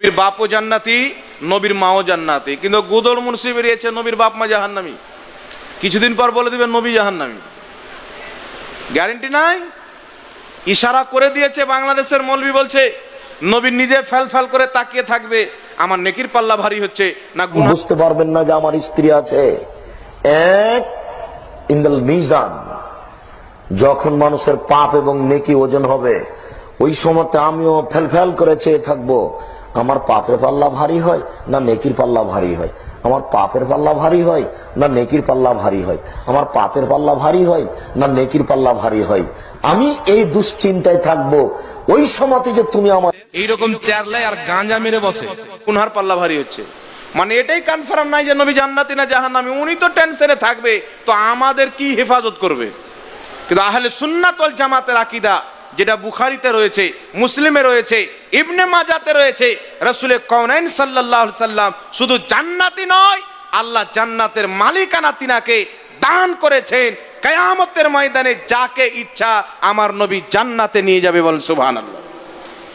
নবীর বাপও জান্নাতি, নবীর মাও জান্নাতি, কিন্তু গোদর মুন্সি বেরিয়েছে নবীর বাপ মা জাহান্নামী। কিছুদিন পর বলে দিবে নবী জাহান্নামী, গ্যারেন্টি নাই। ইশারা করে দিয়েছে। বাংলাদেশের মৌলবি বলছে নবী নিজে ফেল ফেল করে তাকিয়ে থাকবে, আমার নেকির পাল্লা ভারী হচ্ছে না গুনাহ। বুঝতে পারবেন না যে আমার স্ত্রী আছে। এক ইন্দাল মিজান, যখন মানুষের পাপ এবং নেকি ওজন হবে, ওই সময়তে আমিও ফেল ফেল করে চেয়ে থাকবো আমার পাপের পাল্লা ভারী হয় না নেকির পাল্লা ভারী হয়, আমার পাপের পাল্লা ভারী হয় না নেকির পাল্লা ভারী হয়, আমার পাপের পাল্লা ভারী হয় না নেকির পাল্লা ভারী হয়। আমি এই দুশ্চিন্তায় থাকবো ওই সময়তে যে তুমি আমার এইরকম চেয়ারলাই আর গাঁজা মেরে বসে, গুনহার পাল্লা ভারী হচ্ছে। মানে এটাই কনফার্ম নাই যে নবী জান্নাতি না জাহান্নামী, উনি তো টেনশনে থাকবে, তো আমাদের কি হেফাজত করবে? কিন্তু আহলে সুন্নাত ওয়াল জামাতের আকীদা যেটা বুখারীতে রয়েছে, মুসলিমে রয়েছে, ইবনে মাজাতে রয়েছে, রাসূল কাউনাইন সাল্লাল্লাহু আলাইহি সাল্লাম শুধু জান্নাতি নয়, আল্লাহ জান্নাতের মালিকানা তিনাকে দান করেছেন। কিয়ামতের ময়দানে যাকে ইচ্ছা আমার নবী জান্নাতে নিয়ে যাবে, বলেন সুবহানাল্লাহ।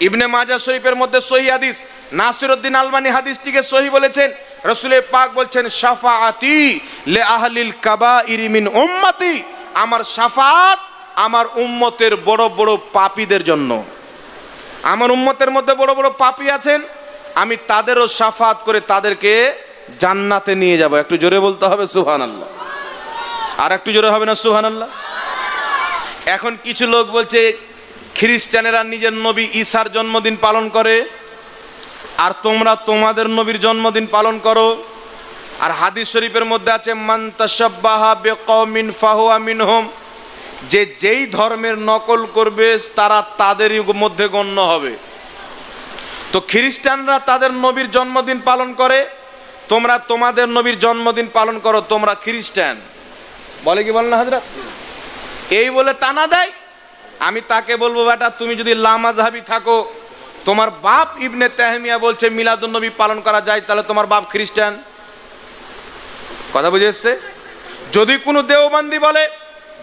ইবনে মাজাহ শরীফের মধ্যে সহিহ হাদিস, নাসিরউদ্দিন আলবানী হাদিসটিকে সহিহ বলেছেন। রাসূল পাক বলছেন শাফাআতি লি আহলিল কাবাইরি মিন উম্মতি, আমার শাফাত আমার উম্মতের বড় বড় পাপীদের জন্য। আমার উম্মতের মধ্যে বড় বড় পাপী আছেন, আমি তাদেরও শাফাত করে তাদেরকে জান্নাতে নিয়ে যাব। একটু জোরে বলতে হবে সুবহানাল্লাহ। আর একটু জোরে হবে না সুবহানাল্লাহ? এখন কিছু লোক বলছে খ্রিস্টানেরা নিজের নবী ঈসার জন্মদিন পালন করে, আর তোমরা তোমাদের নবীর জন্মদিন পালন করো। আর হাদিস শরীফের মধ্যে আছে মান তাশাব্বাহা বিকওমিন ফাহুয়া মিনহুম, যে যেই ধর্মের নকল করবে তারা তাদেরই মধ্যে গণ্য হবে। তো খ্রিস্টানরা তাদের নবীর জন্মদিন পালন করে, তোমরা তোমাদের নবীর জন্মদিন পালন করো, তোমরা খ্রিস্টান। বলে কি বল না হযরত? এই বলে টানা দেয়। আমি তাকে বলবো, বেটা তুমি যদি লামাযহাবি থাকো, তোমার বাপ ইবনে তাহমিয়া বলছে মিলাদুন নবী পালন করা যায়, তাহলে তোমার বাপ খ্রিস্টান। কথা বুঝে এসছে? যদি কোনো দেওবন্দি বলে,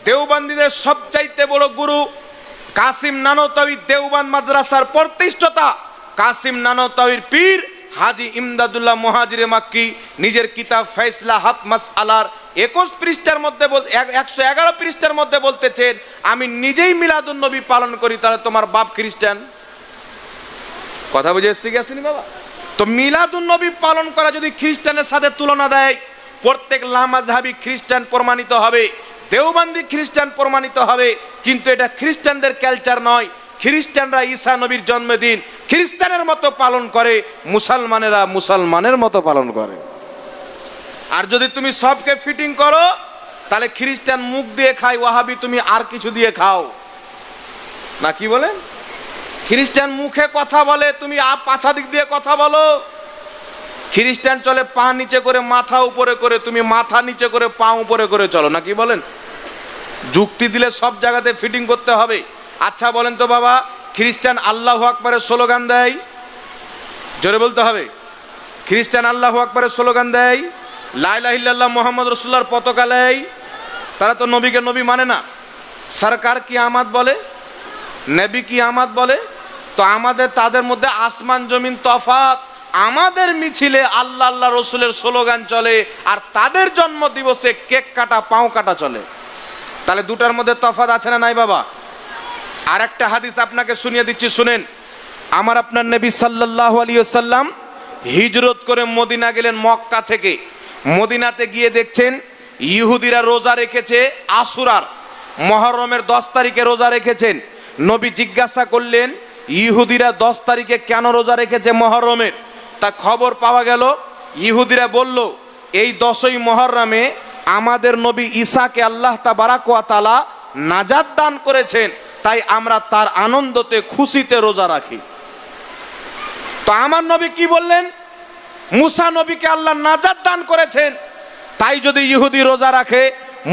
দেওবন্দীদের সবচাইতে বড় গুরু কাসিম নানতাওয়ী, দেওবন্দ মাদ্রাসার প্রতিষ্ঠাতা কাসিম নানতাওয়ীর পীর হাজী ইমদাদুল্লাহ মুহাজিরে মাক্কি নিজের কিতাব ফায়সলা হাফ মাসআলার 21 পৃষ্ঠার মধ্যে 111 পৃষ্ঠার মধ্যে বলতেছেন আমি নিজেই মিলাদুন নবী পালন করি, তাহলে তোমার বাপ খ্রিস্টান। কথা বুঝে এসছে গেছেনি বাবা? তো মিলাদুন নবী পালন করা যদি খ্রিস্টানের সাথে তুলনা দেয়, প্রত্যেক লামাযহাবী খ্রিস্টান প্রমাণিত হবে, দেওবন্দি খ্রিস্টান প্রমাণিত হবে। কিন্তু এটা খ্রিস্টানদের কালচার নয়। খ্রিস্টানরা ঈসা নবীর জন্মদিন খ্রিস্টানের মতো পালন করে, মুসলমানেরা মুসলমানের মতো পালন করে। আর যদি তুমি সবকে ফিটিং করো, তাহলে খ্রিস্টান মুখ দিয়ে খায়, ওয়াহাবি তুমি আর কিছু দিয়ে খাও না। কি বলেন? খ্রিস্টান মুখে কথা বলে, তুমি পাছা দিক দিয়ে কথা বলো। খ্রিস্টান চলে পা নিচে করে মাথা উপরে করে, তুমি মাথা নিচে করে পা উপরে করে চলো না। কি বলেন? যুক্তি দিলে সব জায়গাতে ফিটিং করতে হবে। আচ্ছা বলেন তো বাবা, খ্রিস্টান আল্লাহু আকবারের স্লোগান দেয়, জোরে বলতে হবে। খ্রিস্টান আল্লাহু আকবারের স্লোগান দেয়, লা ইলাহা ইল্লাল্লাহ মুহাম্মদ রাসূলুল্লাহর পতাকা নেয়, তারা তো নবীকে নবী মানে না। সরকার কি আমাদ বলে, নবী কি আমাদ বলে। তো আমাদের তাদের মধ্যে আসমান জমিন তফাৎ। আমাদের মিছিলে আল্লাহ আল্লাহ রসুলের স্লোগান চলে, আর তাদের জন্ম দিবসে কেক কাটা পাও কাটা চলে। তাহলে দুটার মধ্যে তফাৎ আছে না নাই বাবা? আর একটা হাদিস আপনাকে শুনিয়ে দিচ্ছি, শুনেন। আমার আপনার নবী সাল্লাল্লাহু আলাইহি ওয়াসাল্লাম হিজরত করে মদিনা গেলেন। মক্কা থেকে মদিনাতে গিয়ে দেখছেন ইহুদিরা রোজা রেখেছে আশুরার, মুহররমের 10 তারিখে রোজা রেখেছেন। নবী জিজ্ঞাসা করলেন ইহুদিরা 10 তারিখে কেন রোজা রেখেছে মুহররমের? তা খবর পাওয়া গেল, ইহুদিরা বলল এই 10ই মুহররমে আমাদের নবী ঈসাকে আল্লাহ তাবারাক ওয়া তাআলা নাজাত দান করেছেন, তাই আমরা তার আনন্দতে খুশিতে রোজা রাখি। তো আমার নবী কি বললেন? মুসা নবীকে আল্লাহ নাজাত দান করেছেন, তাই যদি ইহুদি রোজা রাখে,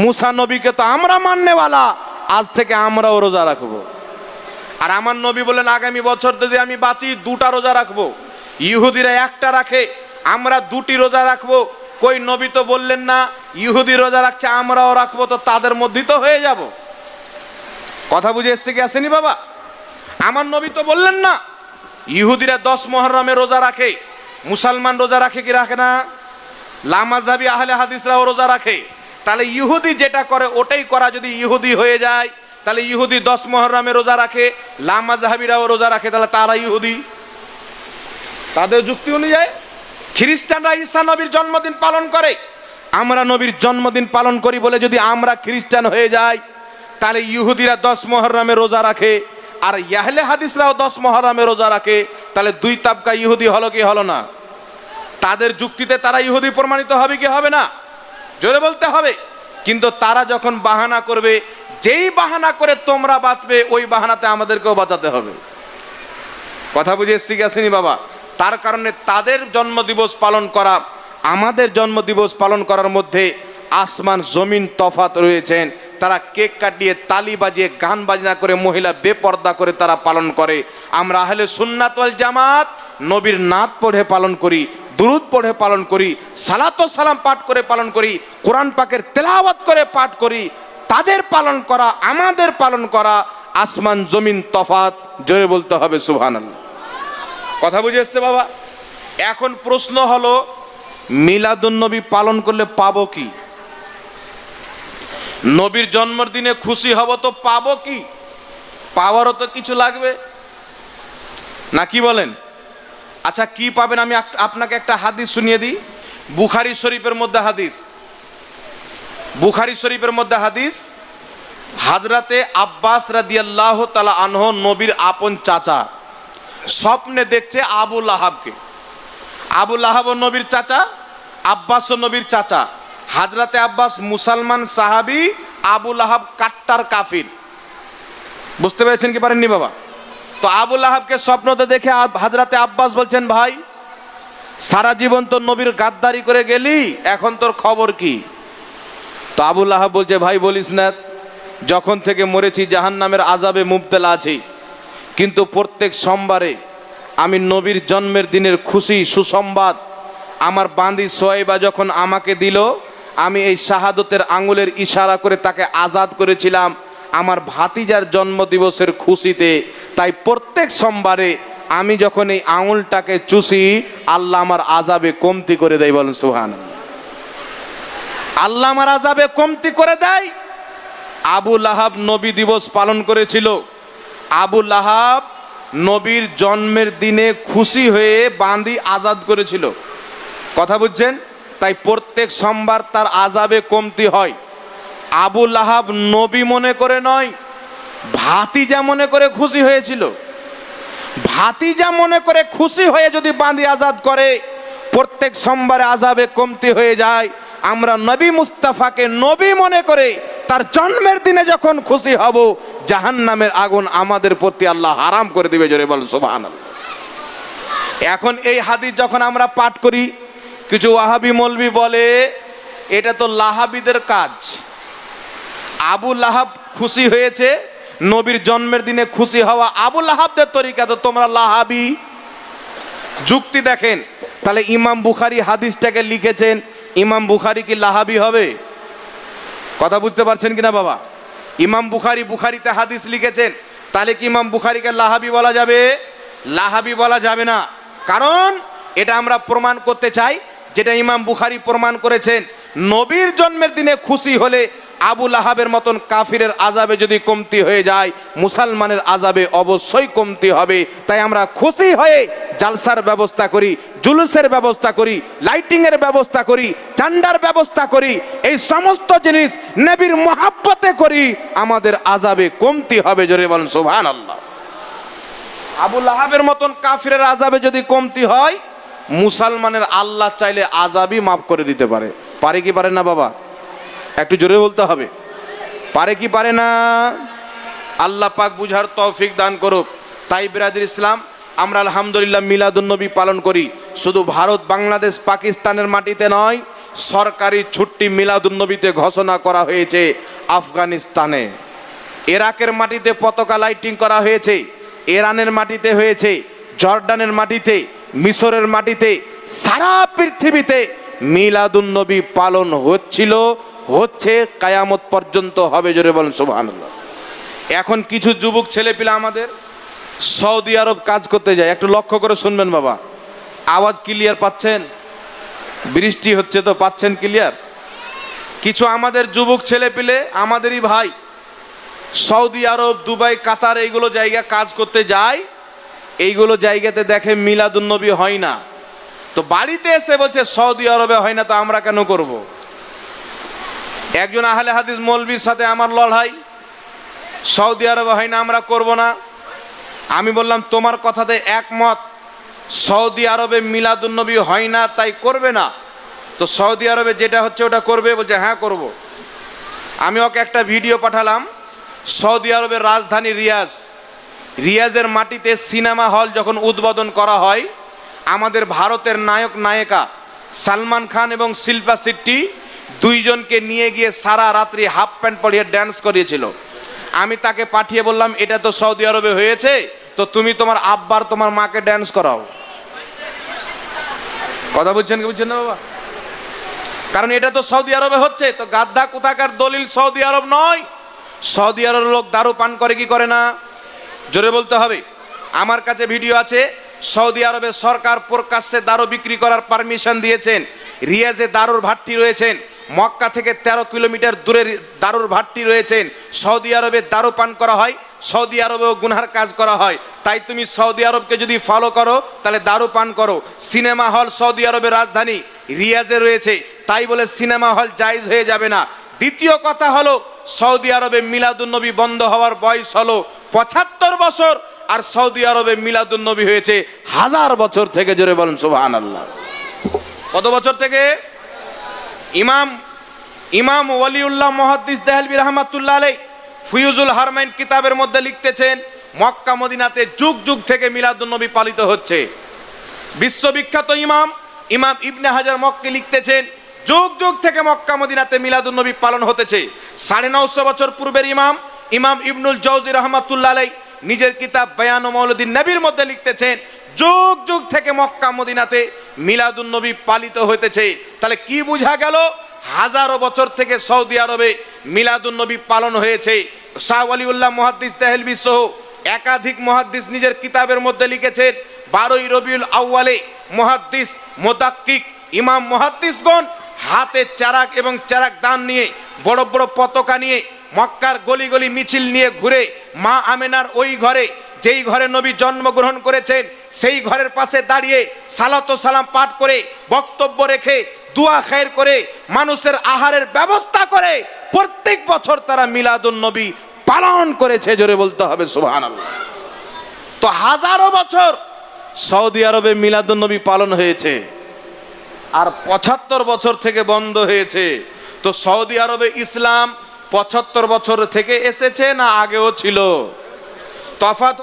মুসা নবীকে তো আমরা মাননেওয়ালা, আজ থেকে আমরাও রোজা রাখবো। আর আমার নবী বলেন আগামী বছর যদি আমি বাঁচি 2টা রোজা রাখবো। ইহুদিরা 1টা রাখে, আমরা 2টি রোজা রাখবো। কই নবী তো বললেন না ইহুদি রোজা রাখছে আমরাও রাখবো, তো তাদের মধ্যেই তো হয়ে যাব। কথা বুঝে এসছে কি আসেনি বাবা? আমার নবী তো বললেন না ইহুদিরা 10 মুহররমে রোজা রাখে, মুসলমান রোজা রাখে কি রাখে না? লামাযহাবি আহলে হাদিসরাও রোজা রাখে। তাহলে ইহুদি যেটা করে ওটাই করা যদি ইহুদি হয়ে যায়, তাহলে ইহুদি 10 মুহররমে রোজা রাখে, লামাযহাবিরাও রোজা রাখে, তাহলে তারা ইহুদি। তাদের যুক্তি অনুযায়ী খ্রিস্টানরা ঈসা নবীর জন্মদিন পালন করে, আমরা নবীর জন্মদিন পালন করি বলে যদি আমরা খ্রিস্টান হয়ে যাই, তাহলে ইহুদিরা 10 মুহররমে রোজা রাখে আর আহলে হাদিসরাও 10 মুহররমে রোজা রাখে, তাহলে দুই তাবকা ইহুদি হলো কি হলো না? তাদের যুক্তিতে তারা ইহুদি প্রমাণিত হবে কি হবে না? জোরে বলতে হবে। কিন্তু তারা যখন বাহানা করবে, যেই বাহানা করে তোমরা বাঁচবে ওই বাহানাতে আমাদেরকেও বাঁচাতে হবে। কথা বুঝে এসছি কি আসেনি বাবা? তার কারণে তাদের জন্মদিবস পালন করা আমাদের জন্মদিবস পালন করার মধ্যে আসমান জমিন তফাত রয়েছেন। তারা কেক কাটিয়ে, তালি বাজিয়ে, গান বাজনা করে, মহিলা বেপর্দা করে তারা পালন করে। আমরা আহলে সুন্নাত ওয়াল জামাত নবীর নাত পড়ে পালন করি, দুরুদ পড়ে পালন করি, সালাত ও সালাম পাঠ করে পালন করি, কোরআন পাকের তেলাওয়াত করে পাঠ করি। তাদের পালন করা আমাদের পালন করা আসমান জমিন তফাত। জোরে বলতে হবে সুবহানাল্লাহ। কথা বুঝে এসছে বাবা? এখন প্রশ্ন হলো, মিলাদুন্নবী পালন করলে পাবো কি? নবীর জন্মদিনে খুশি হব তো পাবো কি? পাওয়ারও তো কিছু লাগবে না, কি বলেন? আচ্ছা, কি পাবেন? আমি আপনাকে একটা হাদিস শুনিয়ে দিই। বুখারী শরীফের মধ্যে হাদিস, বুখারী শরীফের মধ্যে হাদিস, হযরতে আব্বাস রাদিয়াল্লাহু তাআলা আনহু নবীর আপন চাচা স্বপ্নে দেখছে আবু লাহাবকে। আবু লাহাব নবীর চাচা, আব্বাস নবীর চাচা। হযরতে আব্বাস মুসলমান সাহাবী, আবু লাহাব কাট্টার কাফির। বুঝতে পেরেছেন কি পারেননি বাবা? তো আবু লাহাবকে স্বপ্নতে দেখে হযরতে আব্বাস বলছেন, ভাই সারা জীবন তো নবীর গাদ্দারি করে গেলি, এখন তোর খবর কি? তো আবু লাহাব বলছে, ভাই বলিস না, যখন থেকে মরেছি জাহান্নামের আযাবে মুবতলা আছি, কিন্তু প্রত্যেক সোমবারে আমি নবীর জন্মের দিনের খুশি সুসংবাদ আমার বাঁধি সোয়াইবা যখন আমাকে দিল, আমি এই শাহাদতের আঙুলের ইশারা করে তাকে আজাদ করেছিলাম আমার ভাতিজার জন্মদিবসের খুশিতে। তাই প্রত্যেক সোমবারে আমি যখন এই আঙুলটাকে চুষি, আল্লাহ আমার আযাবে কমতি করে দেয়। বলেন সুবহানাল্লাহ। আল্লাহ আমার আযাবে কমতি করে দেয়। আবু লাহাব নবী দিবস পালন করেছিল। আবু লাহাব নবীর জন্মের দিনে খুশি হয়ে বাঁধি আজাদ করেছিল। কথা বুঝছেন? তাই প্রত্যেক সোমবার তার আযাবে কমতি হয়। আবু লাহাব নবী মনে করে নয়, ভাতিজা মনে করে খুশি হয়েছিল। ভাতিজা মনে করে খুশি হয়ে যদি বাঁধি আজাদ করে, প্রত্যেক সোমবারে আযাবে কমতি হয়ে যায়। আমরা নবী মুস্তাফাকে নবী মনে করে তার জন্মের দিনে যখন খুশি হব, জাহান্নামের আগুন আমাদের প্রতি আল্লাহ হারাম করে দিবে। জোরে বল সুবহানাল্লাহ। এখন এই হাদিস যখন আমরা পাঠ করি, কিছু ওয়াহাবি মৌলবি বলে এটা তো লাহাবিদের কাজ। আবু লাহাব খুশি হয়েছে, নবীর জন্মের দিনে খুশি হওয়া আবু লাহাবদের তরিকা, তো তোমরা লাহাবি। যুক্তি দেখেন। তাহলে ইমাম বুখারী হাদিসটাকে লিখেছেন, ইমাম বুখারী কি লাহাবি হবে? কথা বুঝতে পারছেন কিনা বাবা? ইমাম বুখারী বুখারীতে হাদিস লিখেছেন, তাহলে কি ইমাম বুখারীকে লাহাবি বলা যাবে? লাহাবি বলা যাবে না। কারণ এটা আমরা প্রমাণ করতে চাই, যেটা ইমাম বুখারী প্রমাণ করেছেন, নবীর জন্মের দিনে খুশি হলে আবু লাহাবের মতন কাফিরের আযাবে যদি কমতি হয়ে যায়, মুসলমানের আযাবে অবশ্যই কমতি হবে। তাই আমরা খুশি হয়ে জালসার ব্যবস্থা করি, জুলুসের ব্যবস্থা করি, লাইটিংয়ের ব্যবস্থা করি, চান্দার ব্যবস্থা করি। এই সমস্ত জিনিস নবীর মহাব্বতে করি, আমাদের আযাবে কমতি হবে। জোরে বলেন সুবহানাল্লাহ। আবু লাহাবের মতন কাফিরের আযাবে যদি কমতি হয়, মুসলমানের আল্লাহ চাইলে আযাবই মাফ করে দিতে পারে। পারে কি পারে না বাবা? একটু জোরে বলতে হবে। পারে কি পারে না? আল্লাহ পাক বুঝার তৌফিক দান করুক। তাই বিরাদির ইসলাম, আমরা আলহামদুলিল্লাহ মিলাদুন্নবী পালন করি। শুধু ভারত, বাংলাদেশ, পাকিস্তানের মাটিতে নয়, সরকারি ছুটি মিলাদুন্নবীতে ঘোষণা করা হয়েছে আফগানিস্তানে। ইরাকের মাটিতে পতাকা লাইটিং করা হয়েছে, ইরানের মাটিতে হয়েছে, জর্ডানের মাটিতে, মিশরের মাটিতে, সারা পৃথিবীতে মিলাদুন্নবী পালন হচ্ছিল, হচ্ছে, কিয়ামত পর্যন্ত হবে। জোরে বলেন সুবহানাল্লাহ। এখন কিছু যুবক ছেলেপিলা আমাদের সৌদি আরব কাজ করতে যায়, একটু লক্ষ্য করে শুনবেন বাবা। আওয়াজ ক্লিয়ার পাচ্ছেন? বৃষ্টি হচ্ছে তো, পাচ্ছেন ক্লিয়ার? কিছু আমাদের যুবক ছেলে পেলে, আমাদেরই ভাই, সৌদি আরব, দুবাই, কাতার এইগুলো জায়গা কাজ করতে যায়। এইগুলো জায়গাতে দেখে মিলাদুন্নবী হয় না, তো বাড়িতে এসে বলছে সৌদি আরবে হয় না, তো আমরা কেন করব? একজন আহলে হাদিস মৌলবীর সাথে আমার লড়াই, সৌদি আরবে হয় না, আমরা করব না। আমি বললাম তোমার কথাতে একমত, সৌদি আরবে মিলাদুন্নবী হয় না তাই করবে না, তো সৌদি আরবে যেটা হচ্ছে ওটা করবে? বলছে হ্যাঁ করব। আমি ওকে একটা ভিডিও পাঠালাম, সৌদি আরবের রাজধানী রিয়াজ, রিয়াজের মাটিতে সিনেমা হল যখন উদ্বোধন করা হয়, আমাদের ভারতের নায়ক নায়িকা সালমান খান এবং শিল্পা শেট্টি দুইজনকে নিয়ে গিয়ে সারা রাত্রি হাফ প্যান্ট পরিয়ে ড্যান্স করিয়েছিল। আমি তাকে পাঠিয়ে বললাম এটা তো সৌদি আরবে হয়েছে, তো তুমি তোমার আব্বার তোমার মাকে ড্যান্স করাও। কথা বুঝছেন কি বুঝছেন না বাবা? কারণ এটা তো সৌদি আরবে হচ্ছে, তো গাদ্ধা কোথাকার দলিল সৌদি আরব নয়। সৌদি আরবের লোক দারু পান করে কি করে না? জোরে বলতে হবে। আমার কাছে ভিডিও আছে, সৌদি আরবের সরকার প্রকাশ্যে দারু বিক্রি করার পারমিশন দিয়েছেন। রিয়াজে দারুর ভাট্টি রয়েছেন, মক্কা থেকে 13 কিলোমিটার দূরে দারুর ভাট্টি রয়েছেন। সৌদি আরবে দারু পান করা হয়, সৌদি আরবেও গুনহার কাজ করা হয়। তাই তুমি সৌদি আরবকে যদি ফলো করো তাহলে দারু পান করো। সিনেমা হল সৌদি আরবের রাজধানী রিয়াজে রয়েছে, তাই বলে সিনেমা হল জায়েজ হয়ে যাবে না। দ্বিতীয় কথা হলো, সৌদি আরবে মিলাদুন্নবী বন্ধ হওয়ার বয়স হলো 75 বছর, আর সৌদি আরবে মিলাদুন্নবী হয়েছে 1000 বছর থেকে। জোরে বলেন সুবহানাল্লাহ। কত বছর থেকে? ইমাম ওয়ালিউল্লাহ মুহাদ্দিস দেহলভী রাহমাতুল্লাহ আলাইহি ফিউজুল হারমাইন কিতাবের মধ্যে লিখতেছেন, মক্কা মদিনাতে যুগ যুগ থেকে মিলাদুন্নবী পালিত হচ্ছে। বিশ্ববিখ্যাত ইমাম ইবনে হাজার মক্কি লিখতেছেন, যুগ যুগ থেকে মক্কা মদিনাতে মিলাদুন্নবী পালন হতেছে। 950 বছর পূর্বের ইমাম ইবনুল জাওজি রাহমাতুল্লাহ আলাইহি নিজের কিতাব বায়ান মাউলিদিন নবীর মধ্যে লিখতেছেন, যুগ যুগ থেকে মক্কা মদিনাতে মিলাদুন্নবী পালিত হতেছে। তাহলে কি বোঝা গেল? হাজারো বছর থেকে সৌদি আরবে মিলাদুন্নবী পালন হয়েছে। শাহ ওয়ালিউল্লাহ মুহাদ্দিস দেহলভী সহ একাধিক মুহাদ্দিস নিজের কিতাবের মধ্যে লিখেছেন, 12ই রবিউল আউয়ালে মুহাদ্দিস মুদাক্কিক ইমাম মুহাদ্দিসগণ হাতে চারাক এবং চারাক দান নিয়ে, বড় বড় পতাকা নিয়ে মক্কার গলি গলি মিছিল নিয়ে ঘুরে মা আমেনার ওই ঘরে, যেই ঘরে নবী জন্মগ্রহণ করেছেন, সেই ঘরের পাশে দাঁড়িয়ে সালাত ও সালাম পাঠ করে, বক্তব্য রেখে, দোয়া খায়ের করে, মানুষের আহারের ব্যবস্থা করে প্রত্যেক বছর তারা মিলাদুন্নবী পালন করেছে। জোরে বলতে হবে সুবহানাল্লাহ। তো হাজারো বছর সৌদি আরবে মিলাদুন্নবী পালন হয়েছে, আর 75 বছর থেকে বন্ধ হয়েছে। তো সৌদি আরবে ইসলাম 75 বছর থেকে এসেছে না আগেও ছিল? তফাৎ